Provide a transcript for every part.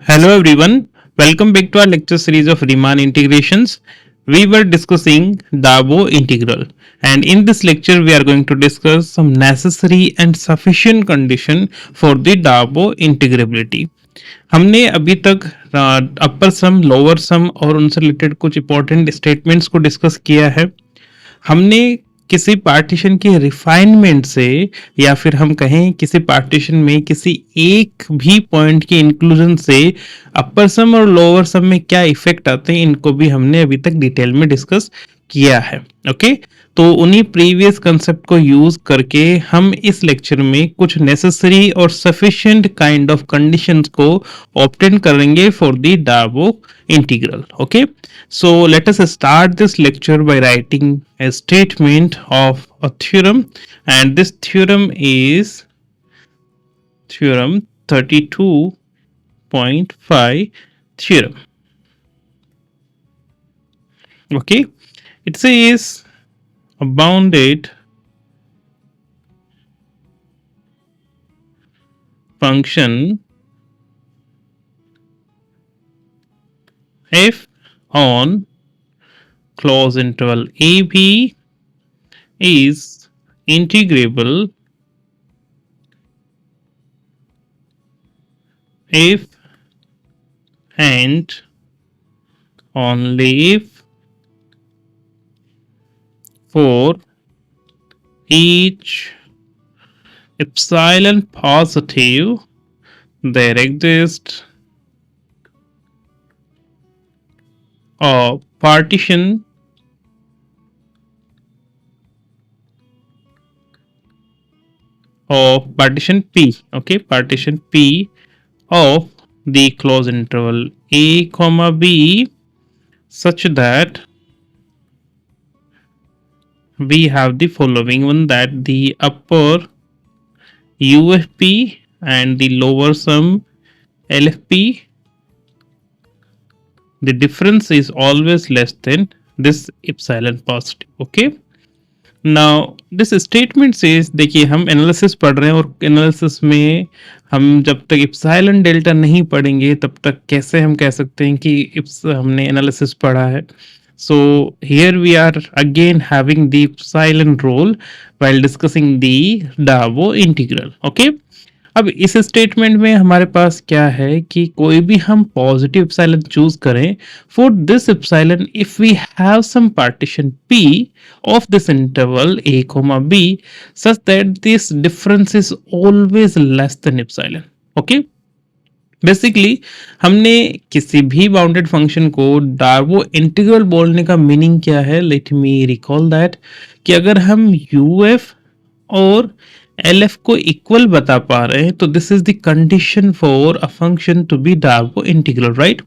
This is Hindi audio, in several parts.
Hello everyone, welcome back to our lecture series of Riemann integrations. We were discussing Darboux integral, and in this lecture we are going to discuss some necessary and sufficient condition for the Darboux integrability. हमने अभी तक अपर सम, लोअर सम और उनसे रिलेटेड कुछ इंपॉर्टेंट स्टेटमेंट्स को डिस्कस किया है। हमने किसी पार्टीशन के रिफाइनमेंट से या फिर हम कहें किसी पार्टीशन में किसी एक भी पॉइंट के इंक्लूजन से अपर सम और लोअर सम में क्या इफेक्ट आते हैं, इनको भी हमने अभी तक डिटेल में डिस्कस किया है। ओके, तो उन्हीं प्रीवियस कंसेप्ट को यूज करके हम इस लेक्चर में कुछ नेसेसरी और सफिशिएंट काइंड ऑफ कंडीशंस को ऑब्टेन करेंगे for the Darboux integral. Okay, so let us start this lecture by writing a statement of a theorem, and this theorem is theorem 32.5 theorem. Okay, it says a bounded function f on closed interval AB is integrable if and only if for each epsilon positive there exists a partition of partition P, okay, partition P of the closed interval A comma B such that we have the following one, that the upper UFP and the lower sum LFP, the difference is always less than this epsilon positive. Okay, now this statement says, देखिए हम एनालिसिस पढ़ रहे हैं और एनालिसिस में हम जब तक इप्सिलॉन डेल्टा नहीं पढ़ेंगे तब तक कैसे हम कह सकते हैं कि हमने एनालिसिस पढ़ा है। So here we are again having the epsilon role while discussing the Darboux integral. Okay, अब इस स्टेटमेंट में हमारे पास क्या है कि कोई भी हम पॉजिटिव एप्सिलॉन चूज करें for this epsilon if we have some partition P of this interval A, B such that this difference is always less than epsilon. Okay, basically हमने किसी भी बाउंडेड फंक्शन को डार्बो इंटीग्रल बोलने का मीनिंग क्या है, लेट मी रिकॉल दैट, कि अगर हम UF और LF को इक्वल बता पा रहे हैं तो this is the condition for a function to be Darboux integral, right.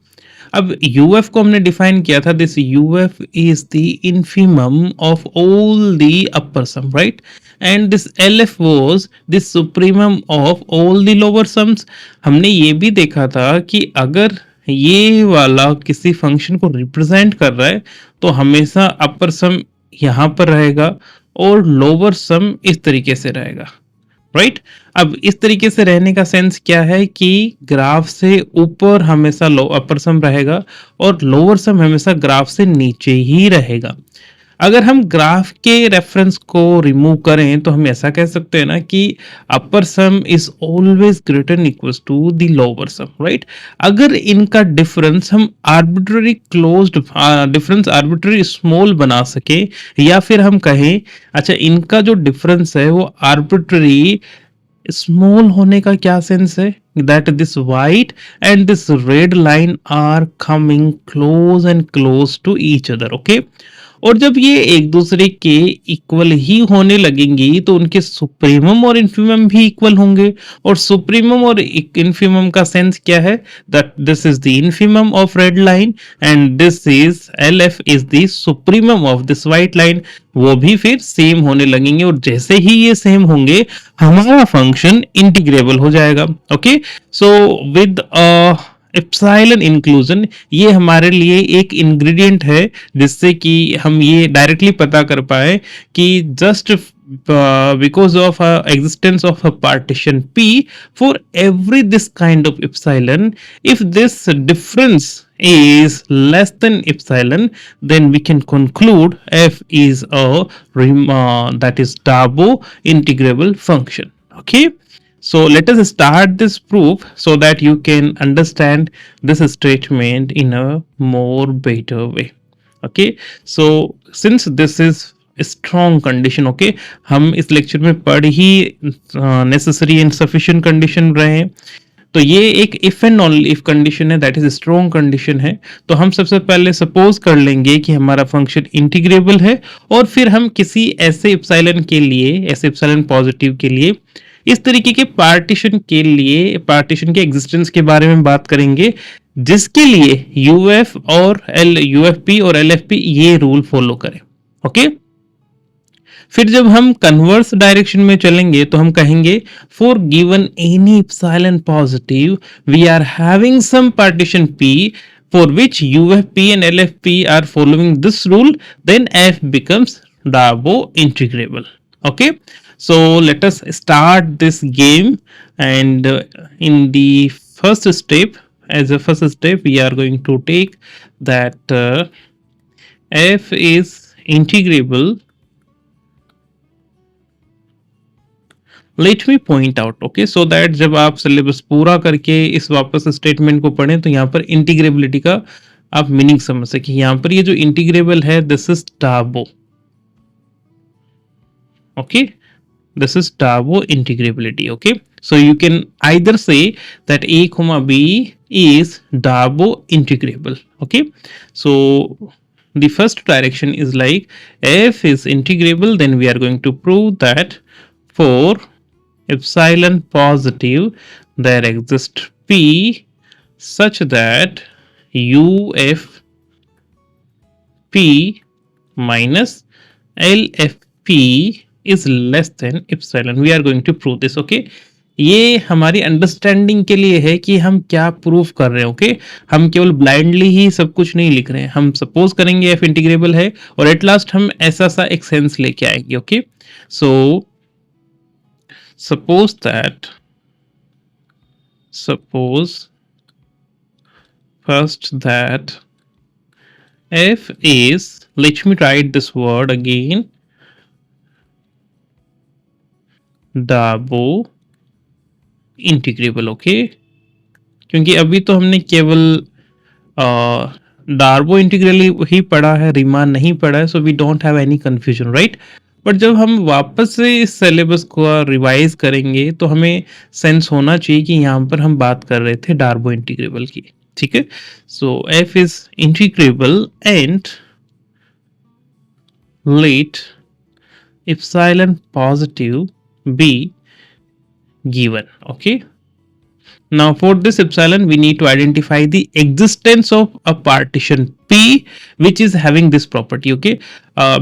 अब UF को हमने डिफाइन किया था, this UF is the infimum of all the upper sum, right, and this LF was the supremum of all the lower sums. हमने ये भी देखा था कि अगर ये वाला किसी फंक्शन को रिप्रेजेंट कर रहा है तो हमेशा अपर सम यहाँ पर रहेगा और लोअर सम इस तरीके से रहेगा, राइट। अब इस तरीके से रहने का सेंस क्या है कि ग्राफ से ऊपर हमेशा अपर सम रहेगा और लोअर सम हमेशा ग्राफ से नीचे ही रहेगा। अगर हम ग्राफ के रेफरेंस को रिमूव करें तो हम ऐसा कह सकते हैं ना कि upper sum is always greater equals to the lower sum, right. अगर इनका डिफरेंस हम arbitrary closed difference arbitrary small बना सके, या फिर हम कहें अच्छा इनका जो डिफरेंस है वो आर्बिट्ररी स्मॉल होने का क्या सेंस है, that this white and this red line are coming close and close to each other, okay। और जब ये एक दूसरे के इक्वल ही होने लगेंगी तो उनके सुप्रीमम और इन्फीमम भी इक्वल होंगे, और सुप्रीमम और इन्फीमम का सेंस क्या है, that this is the infimum of red line and this is LF is the supremum of this white line, वो भी फिर सेम होने लगेंगे, और जैसे ही ये सेम होंगे हमारा फंक्शन इंटीग्रेबल हो जाएगा। Okay, so with epsilon inclusion ये हमारे लिए एक इंग्रेडिएंट है जिससे कि हम ये डायरेक्टली पता कर पाए कि just because of existence of a partition P for every this kind of epsilon. If this difference is less than epsilon, then we can conclude f is a that is Darboux integrable function. Okay, so let us start this proof so that you can understand this statement in a more better way. Okay, so since this is strong condition, okay, हम इस लेक्चर में पढ़ ही नेसेसरी एंड सफिशिएंट कंडीशन रहे हैं, तो ये एक if and only if condition है, दैट इज स्ट्रॉन्ग कंडीशन है। तो हम सबसे पहले सपोज कर लेंगे कि हमारा फंक्शन इंटीग्रेबल है, और फिर हम किसी ऐसे एप्सिलॉन के लिए, ऐसे एप्सिलॉन पॉजिटिव के लिए इस तरीके के पार्टीशन के लिए, पार्टीशन के एग्जिस्टेंस के बारे में बात करेंगे, जिसके लिए यूएफ और यूएफपी और एलएफपी ये रूल फॉलो करें। ओके, फिर जब हम कन्वर्स डायरेक्शन में चलेंगे तो हम कहेंगे for given any epsilon positive we are having some partition P for which UFP and LFP are following this rule, then F becomes Darboux integrable. Okay, so let us start this game, and in the first step, as a first step, we are going to take that F is integrable. Let me point out, okay, so that जब आप सिलेबस पूरा करके इस वापस स्टेटमेंट को पढ़ें तो यहाँ पर इंटीग्रेबिलिटी का आप मीनिंग समझ सके। यहाँ पर ये जो इंटीग्रेबल है, this is Darboux, okay, this is Darboux integrability. Okay, so you can either say that A comma B is Darboux integrable. Okay, so the first direction is like F is integrable, then we are going to prove that for epsilon positive there exists P such that UFP minus LFP is less than epsilon. We are going to prove this. Okay, ये हमारी अंडरस्टैंडिंग के लिए है कि हम क्या प्रूफ कर रहे हैं। ओके, हम केवल ब्लाइंडली ही सब कुछ नहीं लिख रहे हैं, हम सपोज करेंगे एफ इंटीग्रेबल है और एट लास्ट हम ऐसा सा एक सेंस लेके आएंगे। Okay, so suppose first that f is, let me write this word again, Darboux integrable. Okay, क्योंकि अभी तो हमने केवल Darboux इंटीग्रल ही पढ़ा है, रीमान नहीं पढ़ा है, so we don't have any confusion, right. But जब हम वापस से इस सिलेबस को रिवाइज करेंगे तो हमें सेंस होना चाहिए कि यहाँ पर हम बात कर रहे थे Darboux इंटीग्रेबल की। ठीक है, so F is integrable and let epsilon positive be given. Okay, now for this epsilon we need to identify the existence of a partition P which is having this property. Okay,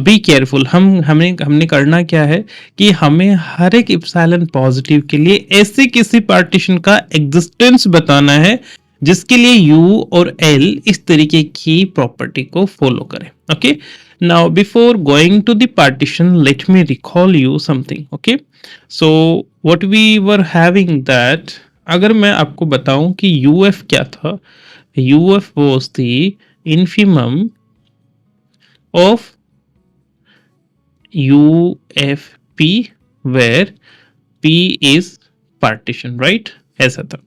be careful, हमने करना क्या है कि हमें हर एक एप्सिलॉन पॉजिटिव के लिए ऐसे किसी पार्टीशन का एग्जिस्टेंस बताना है जिसके लिए U और L इस तरीके की प्रॉपर्टी को फॉलो करें। Okay, now before going to the partition let me recall you something. Okay, so what we were having that, अगर मैं आपको बताऊं कि UF क्या था, UF was the infimum of UFP where P is partition, right, ऐसा था,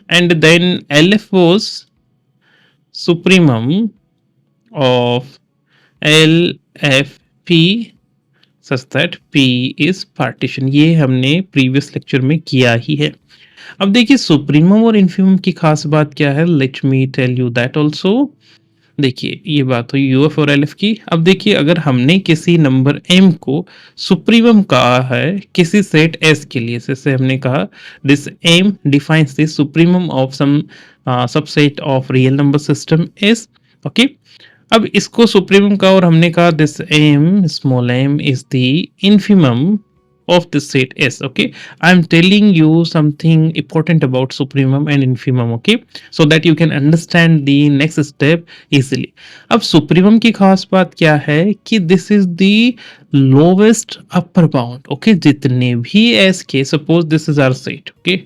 and then LF was supremum of LFP such that P is partition। ये हमने प्रीवियस लेक्चर में किया ही है। अब देखिए सुप्रीमम और इन्फीमम की खास बात क्या है, let me tell you that also. देखिए ये बात हुई यूएफ और एलएफ की। अब देखिए अगर हमने किसी नंबर m को सुप्रीमम कहा है किसी सेट s के लिए, जैसे हमने कहा this m defines the supremum of some subset of real number system s। Okay, अब इसको सुप्रीमम का और हमने कहा this m small m is the infimum of this set S. Okay, I'm telling you something important about supremum and infimum. Okay, so that you can understand the next step easily. अब supremum की खास बात क्या है कि this is the lowest upper bound. Okay, जितने भी S के, suppose this is our set. Okay,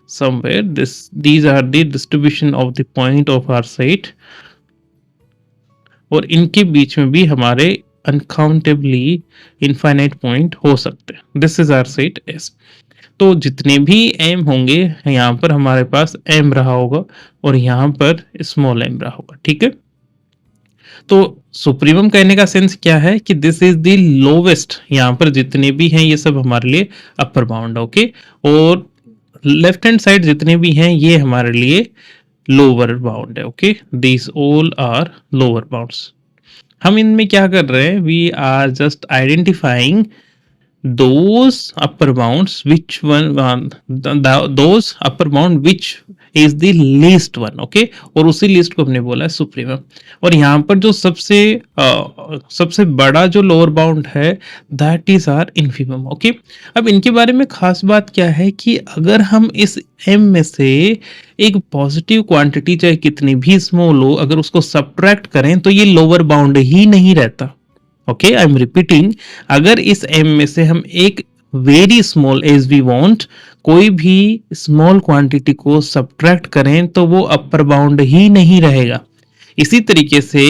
somewhere these are the distribution of the point of our set, और इनके बीच में भी हमारे अनकाउंटेबली इनफाइनाइट पॉइंट हो सकते हैं. This is our set S. तो जितने भी एम होंगे यहाँ पर हमारे पास एम रहा होगा और यहाँ पर स्मॉल एम रहा होगा. ठीक है, तो सुप्रीमम कहने का सेंस क्या है कि दिस इज द लोवेस्ट. यहाँ पर जितने भी हैं ये सब हमारे लिए अपर बाउंड. ओके, और लेफ्ट हैंड साइड जितने भी हैं ये हमारे लिए लोअर बाउंड है. Okay, these all are lower bounds. हम इनमें क्या कर रहे हैं, we are just identifying those upper bounds which one those upper bound which is the least one. okay, और उसी लिस्ट को हमने बोला है सुप्रीमम. और यहाँ पर जो सबसे बड़ा जो लोअर बाउंड है that is our infimum. Okay, अब इनके बारे में खास बात क्या है कि अगर हम इस m में से एक पॉजिटिव क्वांटिटी चाहे कितनी भी स्मॉल हो, अगर उसको सब्ट्रैक्ट करें तो ये लोअर बाउंड ही नहीं रहता. ओके, आई एम रिपीटिंग, अगर इस m में से हम एक very small as we want कोई भी स्मॉल क्वांटिटी को सब्ट्रैक्ट करें तो वो अपर बाउंड ही नहीं रहेगा. इसी तरीके से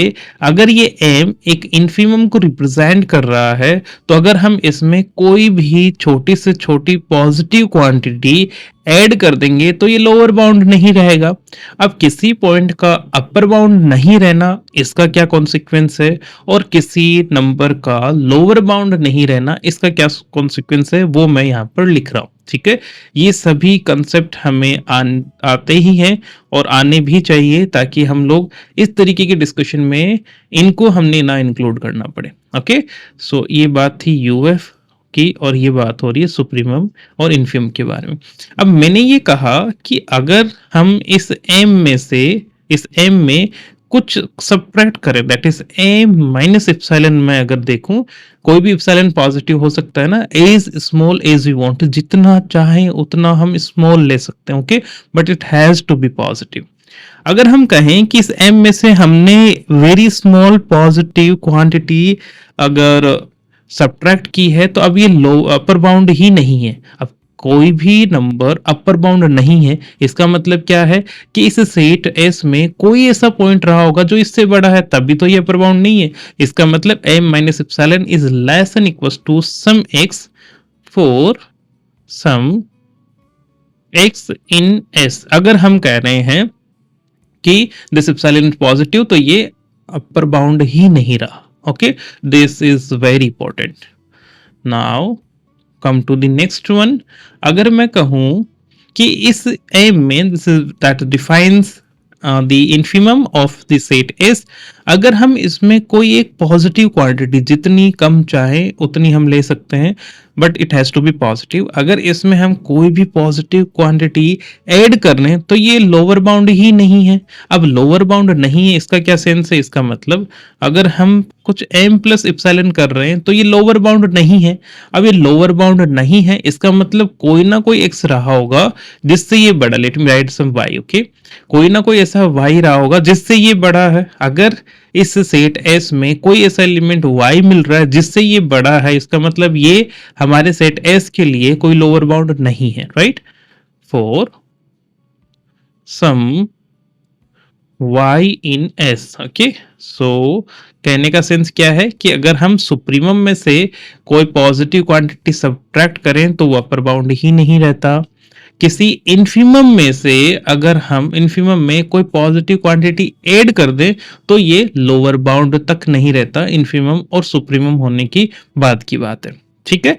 अगर ये m एक इन्फीमम को रिप्रेजेंट कर रहा है तो अगर हम इसमें कोई भी छोटी से छोटी पॉजिटिव क्वांटिटी ऐड कर देंगे तो ये लोअर बाउंड नहीं रहेगा. अब किसी पॉइंट का अपर बाउंड नहीं रहना इसका क्या कॉन्सिक्वेंस है, और किसी नंबर का लोअर बाउंड नहीं रहना इसका क्या कॉन्सिक्वेंस है, वो मैं यहाँ पर लिख रहा हूँ. ठीक है, ये सभी कंसेप्ट हमें आते ही हैं और आने भी चाहिए ताकि हम लोग इस तरीके के डिस्कशन में इनको हमने ना इंक्लूड करना पड़े. ओके, सो ये बात थी यूएफ की और ये बात हो रही है सुप्रीमम और इन्फीमम के बारे में. अब मैंने ये कहा कि अगर हम इस m में कुछ सब्ट्रैक्ट करें, that is m minus epsilon में अगर देखूं, कोई भी एप्सिलॉन पॉजिटिव हो सकता है ना, as small as we want, जितना चाहे उतना हम स्मॉल ले सकते हैं. Okay, but it has to be positive. अगर हम कहें कि इस m में से हमने वेरी स्मॉल पॉजिटिव क्वांटिटी अगर सब्ट्रैक्ट की है तो अब ये लो अपर बाउंड ही नहीं है. अब कोई भी नंबर अपर बाउंड नहीं है, इसका मतलब क्या है कि इस सेट S में कोई ऐसा पॉइंट रहा होगा जो इससे बड़ा है, तभी तो ये अपर बाउंड नहीं है. इसका मतलब m minus epsilon is less than equal to some x for some x in S. अगर हम कह रहे हैं कि दिस एप्सिलॉन इज पॉजिटिव तो ये अपर बाउंड ही नहीं रहा. Okay, this is very important. Now come to the next one. अगर मैं कहूँ कि इस m में this is that defines the infimum of the set S, अगर हम इसमें कोई एक पॉजिटिव क्वांटिटी जितनी कम चाहे उतनी हम ले सकते हैं, but it has to be positive. अगर इसमें हम कोई भी पॉजिटिव क्वांटिटी ऐड कर लें तो ये लोअर बाउंड ही नहीं है. अब लोअर बाउंड नहीं है इसका क्या सेंस है, इसका मतलब अगर हम कुछ m प्लस एप्सिलॉन कर रहे हैं तो ये लोअर बाउंड नहीं है. अब ये लोअर बाउंड नहीं है इसका मतलब कोई ना कोई x रहा होगा जिससे ये बड़ा, लेट मी राइट सम y. ओके, कोई ना कोई ऐसा y रहा होगा जिससे ये बड़ा है. अगर इस सेट S में कोई ऐसा एलिमेंट y मिल रहा है जिससे ये बड़ा है, इसका मतलब ये हमारे सेट S के लिए कोई लोअर बाउंड नहीं है. Right, for some y in S. Okay, so कहने का सेंस क्या है कि अगर हम सुप्रीमम में से कोई पॉजिटिव क्वांटिटी सब्ट्रैक्ट करें तो वो अपर बाउंड ही नहीं रहता. किसी इन्फीमम में से अगर हम इन्फीमम में कोई पॉजिटिव क्वांटिटी ऐड कर दें तो ये लोअर बाउंड तक नहीं रहता. इन्फीमम और सुप्रीमम होने की बाद की बात है. ठीक है,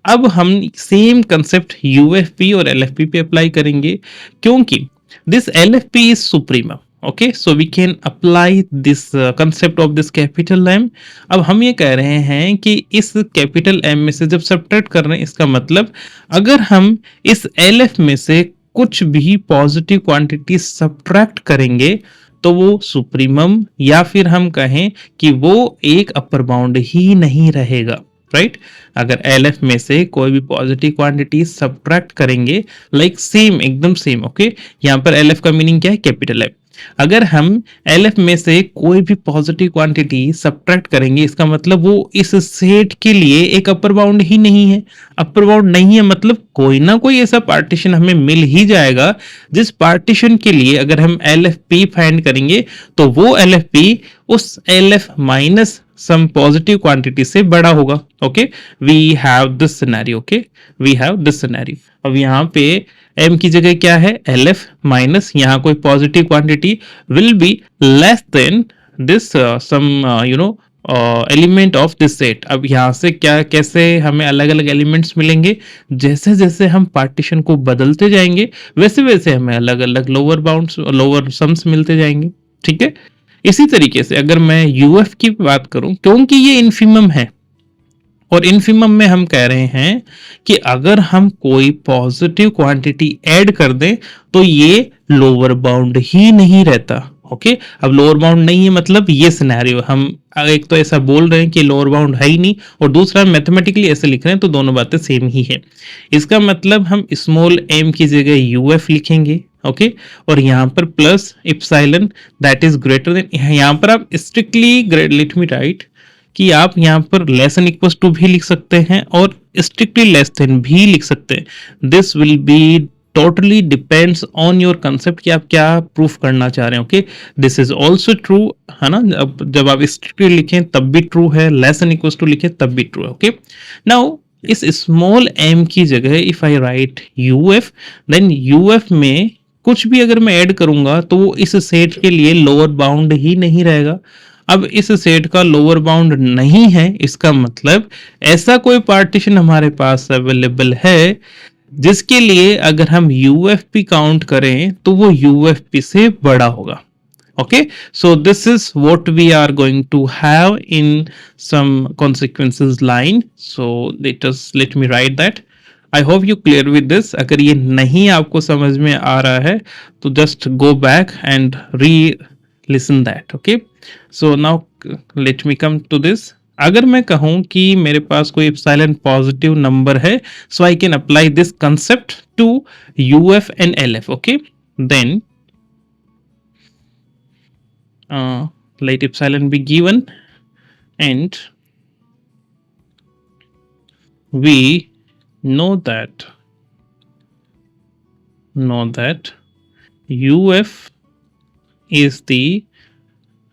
अब हम सेम कंसेप्ट यूएफपी और एलएफपी पे अप्लाई करेंगे क्योंकि this LFP is supremum. Okay, so we can apply this concept of this capital M. अब हम ये कह रहे हैं कि इस कैपिटल M में से जब सब्ट्रैक्ट कर रहे हैं, इसका मतलब अगर हम इस LF में से कुछ भी पॉजिटिव क्वांटिटी सब्ट्रैक्ट करेंगे तो वो सुप्रीमम या फिर हम कहें कि वो एक अपर बाउंड ही नहीं रहेगा. राइट। अगर एलएफ में से कोई भी पॉजिटिव क्वांटिटी सब्ट्रैक्ट करेंगे, लाइक सेम, एकदम सेम, ओके। यहाँ पर एलएफ का मीनिंग क्या है? Capital F. अगर हम एलएफ में से कोई भी पॉजिटिव क्वांटिटी सब्ट्रैक्ट करेंगे, इसका मतलब वो इस सेट के लिए एक अपर बाउंड ही नहीं है। अपर बाउंड नहीं है मतलब कोई ना कोई ऐसा पार्टीशन हमें मिल ही जाएगा जिस पार्टीशन के लिए अगर हम एल एफ पी फाइंड करेंगे तो वो एल एफ पी उस L F minus some positive quantity से बड़ा होगा। Okay, we have this scenario. Okay, we have this scenario. अब यहाँ पे m की जगह क्या है? एल एफ माइनस यहाँ कोई positive quantity will be less than this some element of this set. अब यहाँ से क्या, कैसे हमें अलग अलग एलिमेंट्स मिलेंगे? जैसे जैसे हम पार्टीशन को बदलते जाएंगे वैसे वैसे हमें अलग अलग लोअर बाउंड्स, लोअर सम्स मिलते जाएंगे। ठीक है। इसी तरीके से अगर मैं यूएफ की बात करूं, क्योंकि ये इन्फिमम है और इन्फिमम में हम कह रहे हैं कि अगर हम कोई पॉजिटिव क्वांटिटी ऐड कर दें तो ये लोअर बाउंड ही नहीं रहता। ओके, अब लोअर बाउंड नहीं है मतलब ये सिनेरियो हम एक तो ऐसा बोल रहे हैं कि लोअर बाउंड है ही नहीं, और दूसरा मैथमेटिकली ऐसे लिख रहे हैं, तो दोनों बातें सेम ही है। इसका मतलब हम स्मॉल m की जगह यूएफ लिखेंगे। ओके, और यहाँ पर plus epsilon that is greater than, यहाँ पर आप स्ट्रिक्टली, लेट मी राइट, कि आप यहाँ पर लेस एन इक्वल टू भी लिख सकते हैं और स्ट्रिक्टली लेस देन भी लिख सकते हैं। This will be totally depends on your concept कि आप क्या प्रूफ करना चाह रहे हैं। Okay, this is also true, है ना। अब जब आप स्ट्रिक्टली लिखें तब भी ट्रू है, लेस एन इक्वल टू लिखें तब भी ट्रू है। ओके, नाउ इस स्मॉल m की जगह if I write uf, then uf में कुछ भी अगर मैं ऐड करूंगा तो वो इस सेट के लिए लोअर बाउंड ही नहीं रहेगा। अब इस सेट का लोअर बाउंड नहीं है, इसका मतलब ऐसा कोई पार्टीशन हमारे पास अवेलेबल है जिसके लिए अगर हम यूएफपी काउंट करें तो वो यूएफपी से बड़ा होगा। Okay, so this is what we are going to have in some consequences line. So let me write that. I hope you clear with this. अगर ये नहीं आपको समझ में आ रहा है तो just go back and re-listen that. Okay, so now let me come to this. अगर मैं कहूँ कि मेरे पास कोई एप्सिलॉन पॉजिटिव नंबर है, so I can apply this concept to UF and LF. Okay, then let epsilon be given and we know that UF is the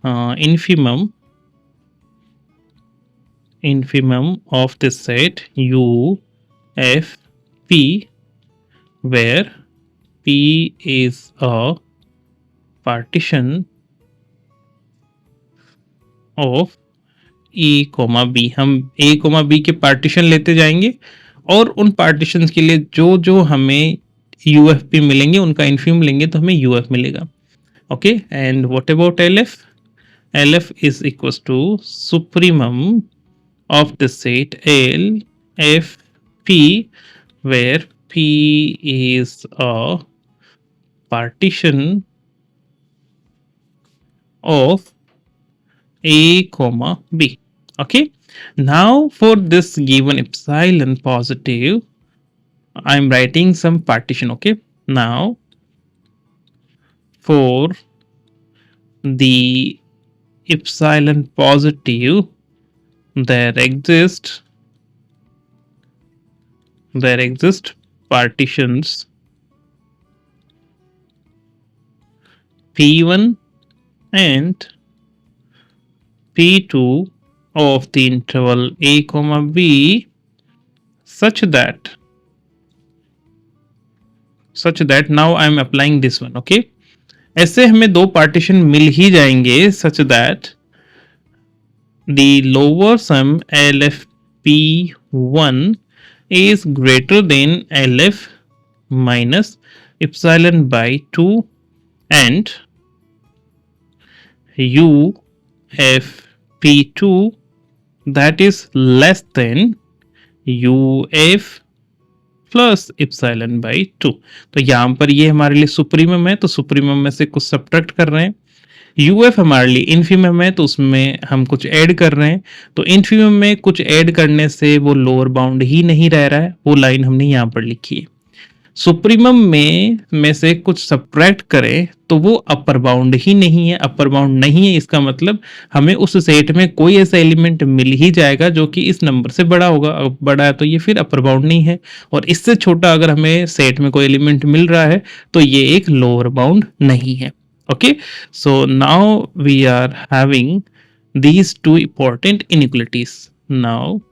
infimum of this set UFP, where P is a partition of A comma B. हम ए कोमा बी के पार्टीशन लेते जाएंगे और उन पार्टीशन के लिए जो जो हमें यूएफपी मिलेंगे उनका इन्फिमम लेंगे तो हमें यूएफ मिलेगा। Okay, and what about LF? LF is equals to supremum of the set L F P, where P is a partition of A comma B. Okay, now for this given epsilon positive I am writing some partition. Okay, now for the epsilon positive there exist partitions P1 and P2 of the interval A comma B such that now I am applying this one. Okay, ऐसे हमें दो पार्टीशन मिल ही जाएंगे such that the lower sum LFP1 is greater than LF minus epsilon by 2 and UFP2 that is less than UF plus epsilon by 2। तो यहाँ पर ये हमारे लिए सुप्रीमम है तो सुप्रीमम में से कुछ सब्ट्रैक्ट कर रहे हैं। यूएफ हमारे लिए इन्फीमम है, तो उसमें हम कुछ ऐड कर रहे हैं, तो इन्फीमम में कुछ ऐड करने से वो लोअर बाउंड ही नहीं रह रहा है, वो लाइन हमने यहाँ पर लिखी है। सुप्रीमम में से कुछ सब्ट्रैक्ट करें तो वो अपर बाउंड ही नहीं है, अपर बाउंड नहीं है, इसका मतलब हमें उस सेट में कोई ऐसा एलिमेंट मिल ही जाएगा जो कि इस नंबर से बड़ा होगा, अब बड़ा है तो ये फिर अपर बाउंड नहीं है, और इससे छोटा अगर हमें सेट में कोई एलिमेंट मिल रहा है तो ये एक लोअर बाउंड नहीं है। Okay, so now we are having these two important inequalities. Now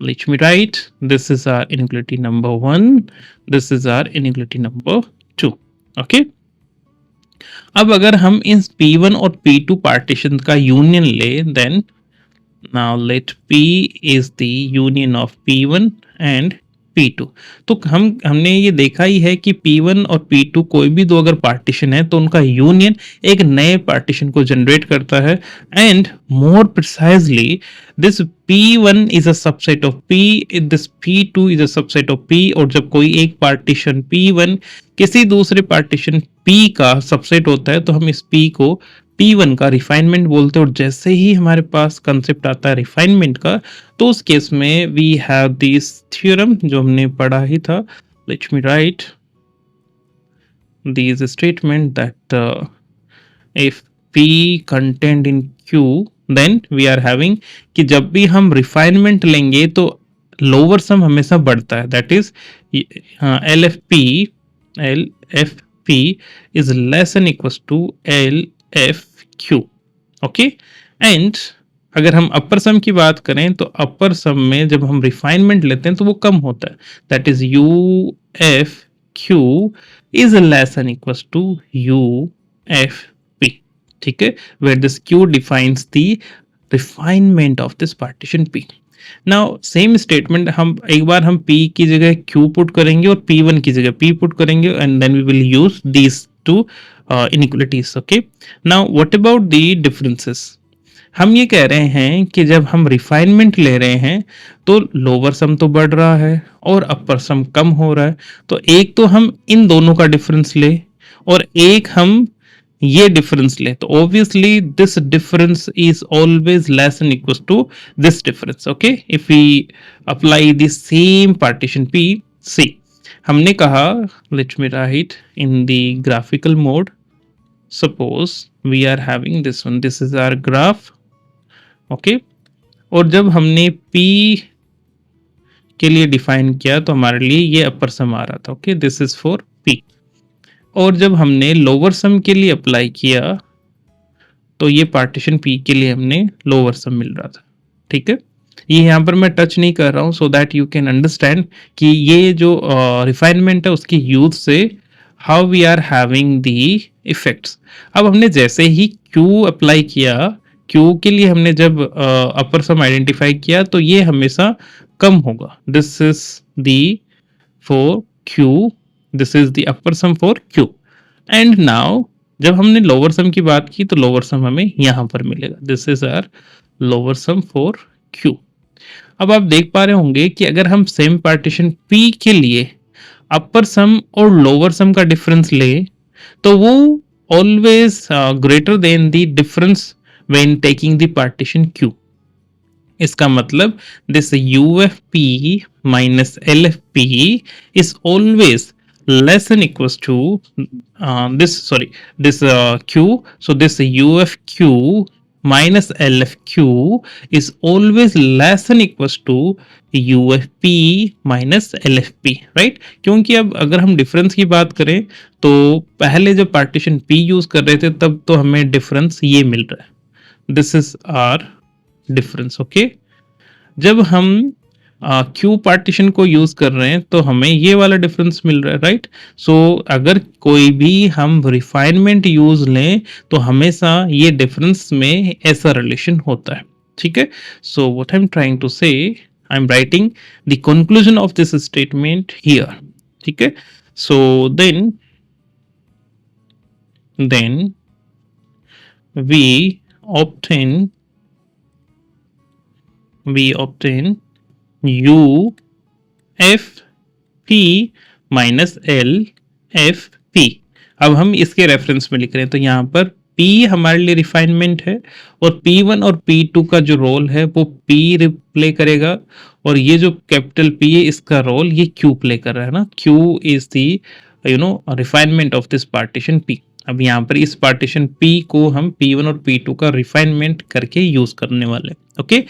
let me write, this is our inequality number 1, this is our inequality number 2. Okay, अब अगर हम इन P1 और P2 पार्टीशन का यूनियन ले, then now let P is the union of P1 and P2। तो हमने ये देखा ही है कि P1 और P2 कोई भी दो अगर पार्टीशन है तो उनका यूनियन एक नए पार्टीशन को जनरेट करता है, and more precisely this P1 is a subset of P, this P2 is a subset of P, और जब कोई एक पार्टीशन P1 किसी दूसरे पार्टीशन P का सबसेट होता है तो हम इस P को P1 का रिफाइनमेंट बोलते हैं, और जैसे ही हमारे पास कंसेप्ट आता है रिफाइनमेंट का तो उस केस में वी हैव दिस थ्योरम जो हमने पढ़ा ही था। Let me write this statement that if P content in Q then we are having कि जब भी हम रिफाइनमेंट लेंगे तो लोअर सम हमेशा बढ़ता है, that is LFP is less than equals to LFQ। Okay, and अगर हम अपर सम की बात करें तो अपर सम में जब हम रिफाइनमेंट लेते हैं तो वो कम होता है, that is UFQ is less than equals to UFP। ठीक है, where this Q defines the refinement of this partition P। Now same statement हम एक बार हम P की जगह Q पुट करेंगे और P1 की जगह P पुट करेंगे, and then we will use these two inequalities. Okay, now what about the differences? हम ये कह रहे हैं कि जब हम रिफाइनमेंट ले रहे हैं तो लोअर सम तो बढ़ रहा है और अपर सम कम हो रहा है, तो एक तो हम इन दोनों का डिफरेंस ले और एक हम ये डिफरेंस ले, तो obviously this difference is always less than equals to this difference. Okay, if we apply the same partition P, see हमने कहा, let me write in the graphical mode, suppose we are having this one, this is our graph. Okay, और जब हमने P के लिए डिफाइन किया तो हमारे लिए ये अपर सम आ रहा था। Okay, this is for P, और जब हमने लोअर सम के लिए अप्लाई किया तो ये पार्टीशन P के लिए हमने लोअर सम मिल रहा था। ठीक है, ये यहाँ पर मैं टच नहीं कर रहा हूँ, so that you can understand कि ये जो रिफाइनमेंट है उसकी यूज से how we are having the effects. अब हमने जैसे ही Q अप्लाई किया, Q के लिए हमने जब अपर सम आइडेंटिफाई किया तो ये हमेशा कम होगा, this is the for Q, this is the upper sum for Q, and now जब हमने लोअर सम की बात की तो लोअर सम हमें यहां पर मिलेगा, this is our lower sum for Q। अब आप देख पा रहे होंगे कि अगर हम सेम पार्टीशन P के लिए अपर सम और लोअर सम का डिफरेंस ले तो वो always greater than the difference when taking the partition Q। इसका मतलब this UFP minus LFP is always less than equals to this Q, so this UFQ minus LFQ is always less than equals to UFP minus LFP, right? क्योंकि अब अगर हम डिफरेंस की बात करें तो पहले जब पार्टीशन P यूज कर रहे थे तब तो हमें डिफरेंस ये मिल रहा है, this is our difference. Okay, जब हम Q पार्टीशन को यूज कर रहे हैं तो हमें ये वाला डिफरेंस मिल रहा है, राइट? सो अगर कोई भी हम रिफाइनमेंट यूज लें तो हमेशा ये डिफरेंस में ऐसा रिलेशन होता है। ठीक है, so what I am trying to say, I am writing the conclusion of this statement here. ठीक है, so then we obtain UFP minus LFP। अब हम इसके रेफरेंस में लिख रहे हैं तो यहाँ पर P हमारे लिए रिफाइनमेंट है और P1 और P2 का जो रोल है वो P प्ले करेगा और ये जो कैपिटल P है इसका रोल ये Q प्ले कर रहा है ना. Q is the refinement of this partition P. अब यहाँ पर इस पार्टीशन P को हम P1 और P2 का रिफाइनमेंट करके यूज करने वाले. Okay.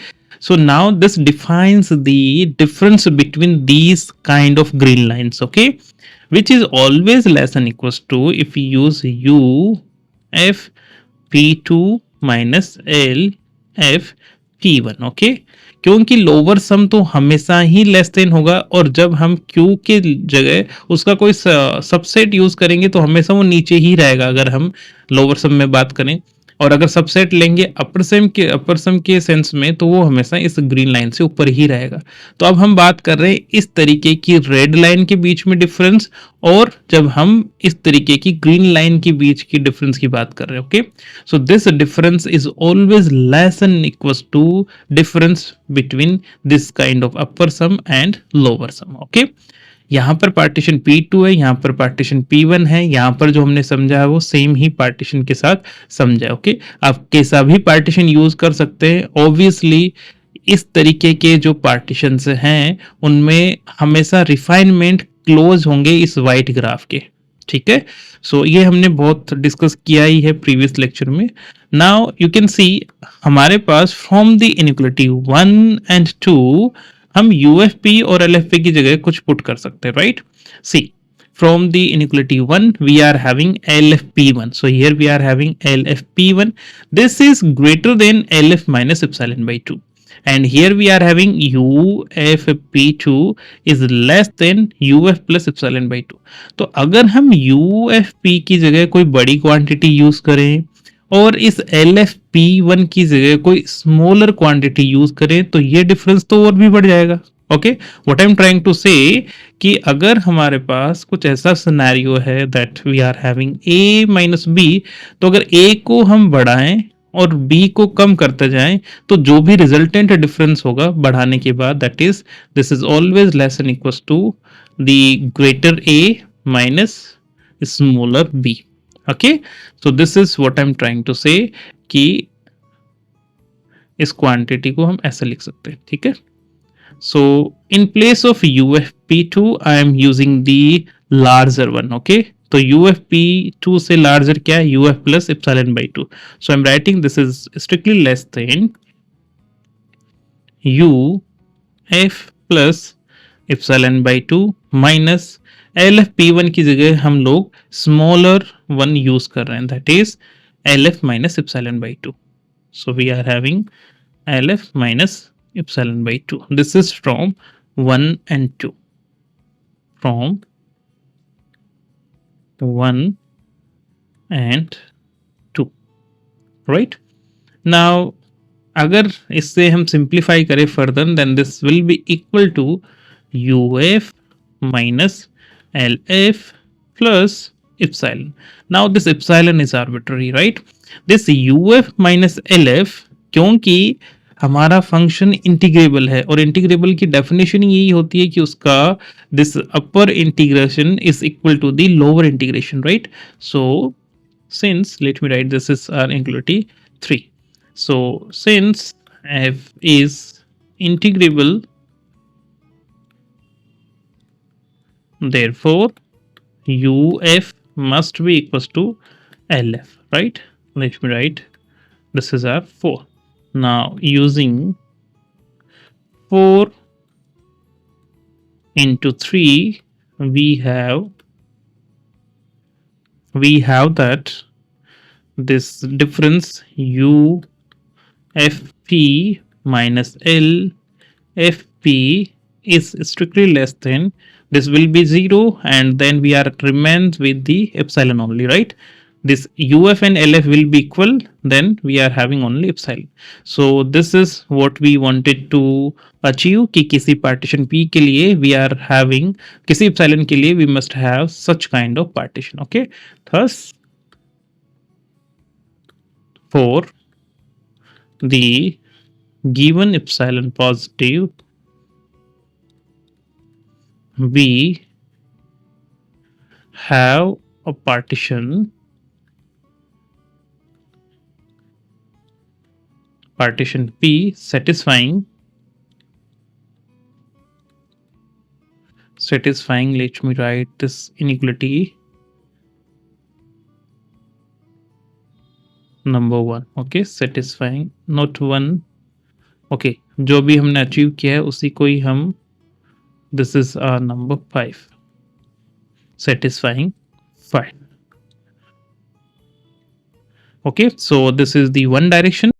So now this defines the difference between these kind of green lines, okay, which is always less than equals to if we use U F P2 minus L F P1, okay. क्योंकि लोअर सम तो हमेशा ही लेस देन होगा और जब हम Q के जगह उसका कोई सबसेट यूज करेंगे तो हमेशा वो नीचे ही रहेगा अगर हम लोअर सम में बात करें. और अगर सबसेट लेंगे अपर सम के सेंस में तो वो हमेशा इस ग्रीन लाइन से ऊपर ही रहेगा. तो अब हम बात कर रहे हैं इस तरीके की रेड लाइन के बीच में डिफरेंस और जब हम इस तरीके की ग्रीन लाइन के बीच की डिफरेंस की बात कर रहे हैं. Okay. So this difference is always less than equals to difference between this kind of upper sum and lower sum. Okay. यहाँ पर पार्टीशन P2 है, यहाँ पर पार्टीशन P1 है, यहाँ पर जो हमने समझा है वो सेम ही पार्टीशन के साथ समझा है. ओके. आप कैसा भी पार्टीशन यूज कर सकते हैं. ऑब्वियसली इस तरीके के जो पार्टीशंस हैं उनमें हमेशा रिफाइनमेंट क्लोज होंगे इस वाइट ग्राफ के. ठीक है. सो ये हमने बहुत डिस्कस किया ही है प्रीवियस लेक्चर में. नाउ यू कैन सी हमारे पास फ्रॉम द इनइक्वालिटी 1 एंड 2 हम UFP और LFP की जगह कुछ पुट कर सकते हैं. Right. See from the inequality 1 we are having LFP1. So here we are having LFP1. This is greater than LF minus epsilon by 2. And here we are having UFP2 is less than UF plus epsilon by 2. तो अगर हम UFP की जगह कोई बड़ी क्वांटिटी यूज करें और इस LFP1 की जगह कोई स्मॉलर क्वांटिटी यूज करें तो ये डिफरेंस तो और भी बढ़ जाएगा. Okay. What I am trying to say कि अगर हमारे पास कुछ ऐसा सिनेरियो है that we are having A minus B, तो अगर A को हम बढ़ाएं और B को कम करते जाएं तो जो भी रिजल्टेंट डिफरेंस होगा बढ़ाने के बाद that is this is always less than equals to the greater A minus smaller B. Okay. So this is what I am trying to say कि इस क्वांटिटी को हम ऐसे लिख सकते हैं. ठीक है. So in place of UFP2 I am using the larger one. Okay. तो UFP2 से larger क्या है? UF plus epsilon by 2. So I'm writing this is strictly less than UF plus epsilon by 2 minus LFP1 की जगह हम लोग smaller one use कर रहे हैं that is LF minus epsilon by 2. So we are having LF minus epsilon by 2. This is from 1 and 2. From 1 and 2. Right. Now अगर इससे हम सिंप्लीफाई करें further then this will be equal to UF minus LF plus epsilon. Now this epsilon is arbitrary, right? This UF minus LF क्योंकि हमारा फंक्शन इंटीग्रेबल है और इंटीग्रेबल की डेफिनेशन यही होती है कि उसका this upper integration is equal to the lower integration. Right. So since let me write this is our inequality 3. So since f is integrable, therefore UF must be equals to LF. Right. Let me write this is our 4. Now using 4 into 3 we have that this difference UFP minus LFP is strictly less than this will be 0 and then we are remains with the epsilon only. Right. This UF and LF will be equal, then we are having only epsilon. So this is what we wanted to achieve कि किसी partition P के लिए we are having किसी epsilon के लिए we must have such kind of partition. Okay. Thus for the given epsilon positive we have a partition partition P satisfying, let me write this inequality number 1. Okay, satisfying not 1. Okay, जो भी हमने अचीव किया है उसी को ही हम, this is number 5, satisfying 5. Okay, so this is the one direction.